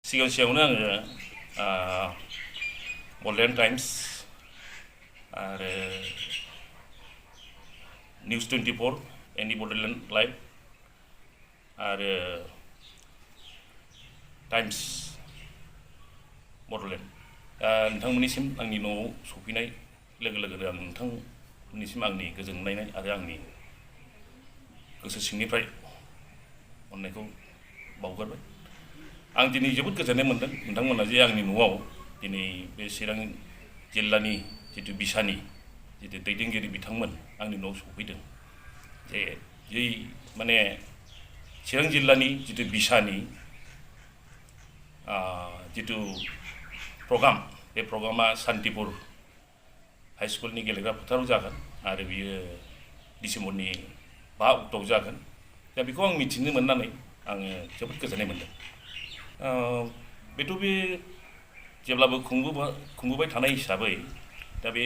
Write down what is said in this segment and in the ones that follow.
सिगांसियावनो आङो बडलेण्ड टाइम्स आरो निउस 24 एनि बडलेण्ड लाइभ आरो टाइम्स बडलेण्ड नोंथांमोननिसिम आंनि न'आव सफैनाय लोगो लोगोनो आं नोंथांमोननिसिम आंनि गोजोननाय आरो आंनि गोसो सिंनिफ्राय अननायखौ बावगारबाय। आं दिनै जोबोद गोजोननाय मोनदों नोंथांमोना जे आंनि न'आव दिनै बे चिरां जिल्लानि जितु बिसानि जितु दैदेनगिरि बिथांमोन आंनि न'आव सफैदों जे माने चिरां जिल्लानि जितु बिसानि जितु प्रग्राम बे प्रग्रामा सान्तिपुर हाई स्कुलनि गेलेग्रा फोथाराव जागोन आरो बियो डिसेम्बरनि 5 अक्ट'आव जागोन। दा बेखौ आं मिथिनो मोननानै आङो जोबोद गोजोननाय मोनदों। बेथ' बे जेब्लाबो खुंबोबाय थानाय हिसाबै दा बे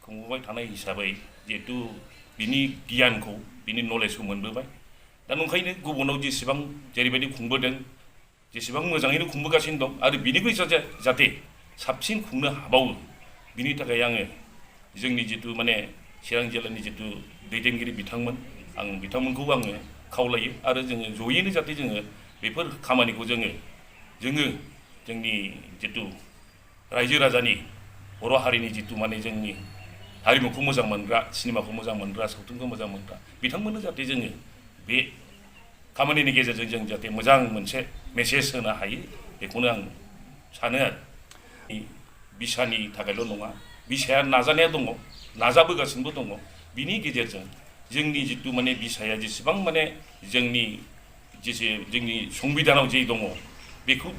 खुंबोबाय थानाय हिसाबै जिहेतु बिनि गियानखौ बिनि नलेजखौ मोनबोबाय। दा नंखायनो गुबुनाव जेसेबां जेरैबायदि खुंबोदों जेसेबां मोजाङैनो खुंबोगासिनो दं आरो बिनिख्रुइ जाहाथे साबसिन खुंनो हाबावो बिनि थाखाय आङो जोंनि जितु माने चिरां जिल्लानि जितु दैदेनगिरि बिथांमोन आं बिथांमोनखौ आङो खावलायो आरो जोङो जयैनो जाहाथे जोङो बेफोर खामानिखौ जोंनि जितु रायजो राजानि बर' हारिनि जितु माने जोंनि हारिमुखौ मोजां मोनग्रा सिनेमाखौ मोजां मोनग्रा सावथुनखौ मोजां मोनग्रा बिथांमोननो जाहाथे जोङो बे खामानिनि गेजेरजों जों जाहाथे मोजां मोनसे मेसेज होनो हायो बेखौनो आं सानो आरो बिसानि थाखायल' नङा बिसाया नाजानाया दङ नाजाबोगासिनोबो दङ बिनि गेजेरजों जोंनि जितु माने बिसाया जेसेबां माने जोंनि संबिधानाव जे दङ बेखौ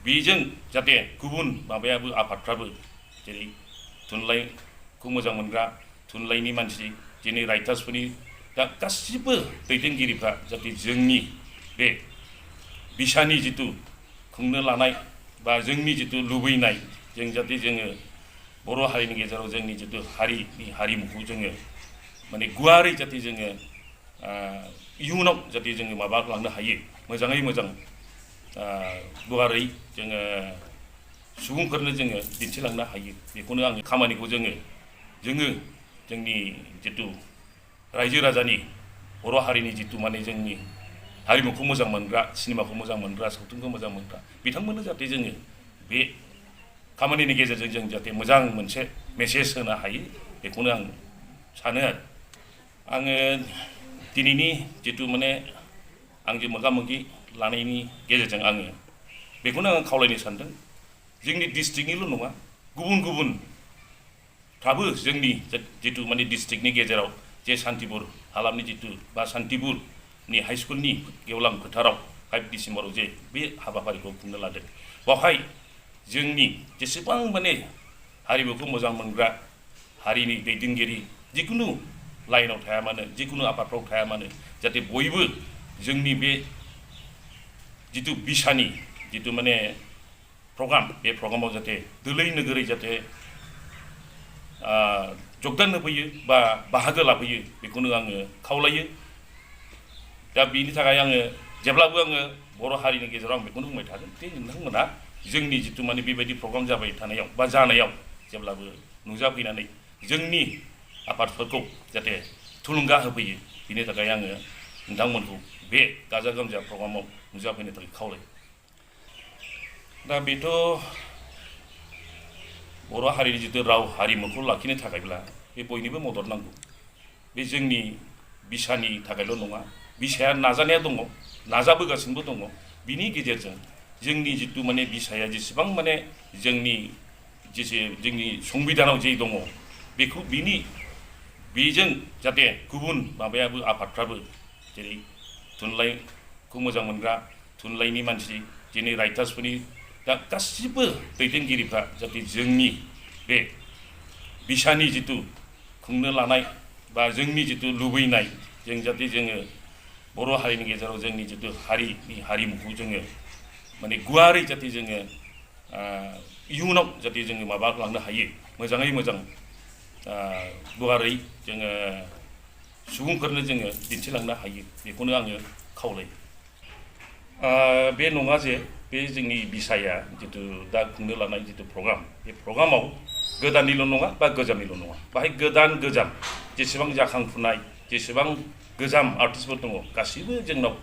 बेजों जाहाथे गुबुन माबायाबो आफादफ्राबो जेरै थुनलाइखौ मोजां मोनग्रा थुनलाइनि मानसि दिनै राइटार्सफोरनि दा गासिबो दैदेनगिरिफ्रा जाहाथे जोंनि बे बिसानि जितु खुंनो लानाय बा जोंनि जितु लुबैनाय जों जाहाथे जोङो बर' हारिनि गेजेराव जोंनि जितु हारिमुखौ जोङो माने गुवारै जाहाथे जोङो इयुनाव जाहाथे जोङो माबालांनो हायो मोजाङै मोजां गुवारै जोङो सुबुंफोरनो जोङो दिन्थिलांनो हायो बेखौनो आङो खामानिखौ जोङो जोंनि जितु रायजो राजानि बर' हारिनि जितु माने जोंनि हारिमुखौ मोजां मोनग्रा सिनेमाखौ मोजां मोनग्रा सावथुनखौ मोजां मोनग्रा बिथांमोननो जाहाथे जोङो बे खामानिनि गेजेरजों जों जाहाथे मोजां मोनसे मेसेज होनो हायो बेखौनो आं सानो आरो आङो दिनैनि जितु माने आं जे मोगा मोगि लानायनि गेजेरजों आङो बेखौनो आं खावलायनो सानदों जोंनि डिस्ट्रिक्टनिल' नङा गुबुनफ्राबो जोंनि जितु माने डिस्ट्रिक्टनि गेजेराव जे सान्तिपुर हालामनि जितु बा सान्तिपुरनि हाई स्कुलनि गेवलां फोथाराव 5 डिसेम्बराव जे बे हाबाफारिखौ खुंनो लादों बेवहाय जोंनि जेसेबां माने हारिमुखौ मोजां मोनग्रा हारिनि दैदेनगिरि जिखुनु लाइनाव थाया मानो जिखुनु आफादफ्राव थाया मानो जाहाथे बयबो जोंनि बे जितु बिसानि जितु माने प्रग्राम बे प्रग्रामाव जाहाथे दोलै नोगोरै जाहाथे जगदान होफैयो बा बाहागो लाफैयो बेखौनो आङो खावलायो। दा बिनि थाखाय आङो जेब्लाबो आङो बर' हारिनि गेजेराव आं बेखौनो बुंबाय थागोन जे नोंथांमोना जोंनि जितु माने बेबायदि प्रग्राम जाबाय थानायाव बा जानायाव जेब्लाबो नुजाफैनानै जोंनि आफादफोरखौ जाहाथे थुलुंगा होफैयो बिनि थाखाय आङो नोंथांमोनखौ बे गाजा गोमजा प्रग्रामाव नुजाफैनो थाखाय खावलायो। दा बेथ' बर' हारिनि जितु राव हारिमुखौ लाखिनो थाखायब्ला बे बयनिबो मदद नांगौ बे जोंनि बिसानि थाखायल' नङा बिसाया नाजानाया दङ नाजाबोगासिनोबो दङ बिनि गेजेरजों जोंनि जितु माने बिसाया जेसेबां माने जोंनि संबिधानाव जे दङ बेखौ बेजों जाहाथे गुबुन माबायाबो आफादफ्राबो जेरै थुनलाइखौ मोजां मोनग्रा थुनलाइनि मानसि दिनै राइटार्सफोरनि दा गासिबो दैदेनगिरिफ्रा जाहाथे जोंनि बे बिसानि जितु खुंनो लानाय बा जोंनि जितु लुबैनाय जों जाहाथे जोङो बर' हारिनि गेजेराव जोंनि जितु हारिमुखौ जोङो माने गुवारै जाहाथे जोङो इयुनाव जाहाथे जोङो माबालांनो हायो मोजाङै मोजां गुवारै जोङो सुबुंफोरनो जोङो दिन्थिलांनो हायो बेखौनो आङो खावलायो। बे नङा जे बे जोंनि बिसाया जितु दा खुंनो लानाय जितु प्रग्राम बे प्रग्रामाव गोदाननिल' नङा बा गोजामनिल' नङा बाहाय गोदान गोजाम जेसेबां जाखांफुनाय जेसेबां गोजाम आर्टिस्टफोर दङ गासैबो जोंनाव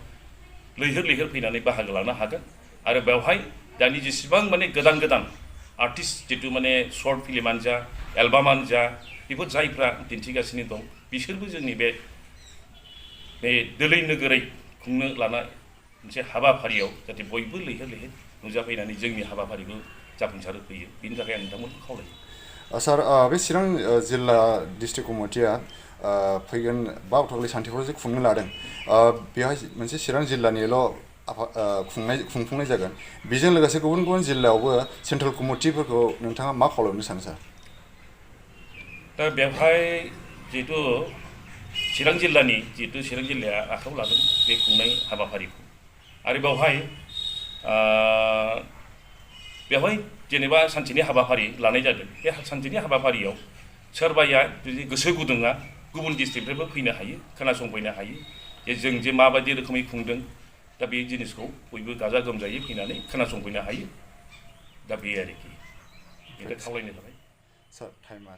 लैहोर लैहोर फैनानै बाहागो लानो हागोन आरो बेवहाय दानि जेसेबां माने गोदान गोदान आर्टिस्ट जितु माने शर्ट फिल्मानो जा एलबामानो जा बेफोर जायफ्रा दिन्थिगासिनो दं बिसोरबो जोंनि बे दोलै नोगोरै खुंनो लानाय मोनसे हाबाफारियाव जाहाथे बयबो लैहोर लैहोर नुजाफैनानै जोंनि हाबाफारिखौ जाफुंसार होफैयो बिनि थाखाय आं नोंथांमोनखौ खावलायो। सार बे चिरां जिल्ला डिस्ट्रिक्ट कमिटिया फैगोन 5 अक्ट'खालि सान्थिफुराव जे खुंनो लादों बेवहाय मोनसे चिरां जिल्लानिल' खुंफुंनाय जागोन बेजों लोगोसे गुबुन गुबुन जिल्लायावबो सेन्ट्रेल कमिटिफोरखौ नोंथाङा मा खावलायनो सानो सार? दा बेवहाय जिहेतु चिरां जिल्लाया आखायाव लादों बे खुंनाय हाबाफारिखौ आरो बेवहाय जेनेबा सानसेनि हाबाफारि लानाय जादों बे सानसेनि हाबाफारियाव सोरबाया जुदि गोसो गुदुङा गुबुन डिस्ट्रिक्टनिफ्रायबो फैनो हायो खोनासंफैनो हायो जों जे माबायदि रोखोमै खुंदों दा बे जिनिसखौ बयबो गाजा गोमजायै फैनानै खोनासंफैनो हायो दा बे आरोखि बेखौ खावलायनो थाबाय। सार टाइमा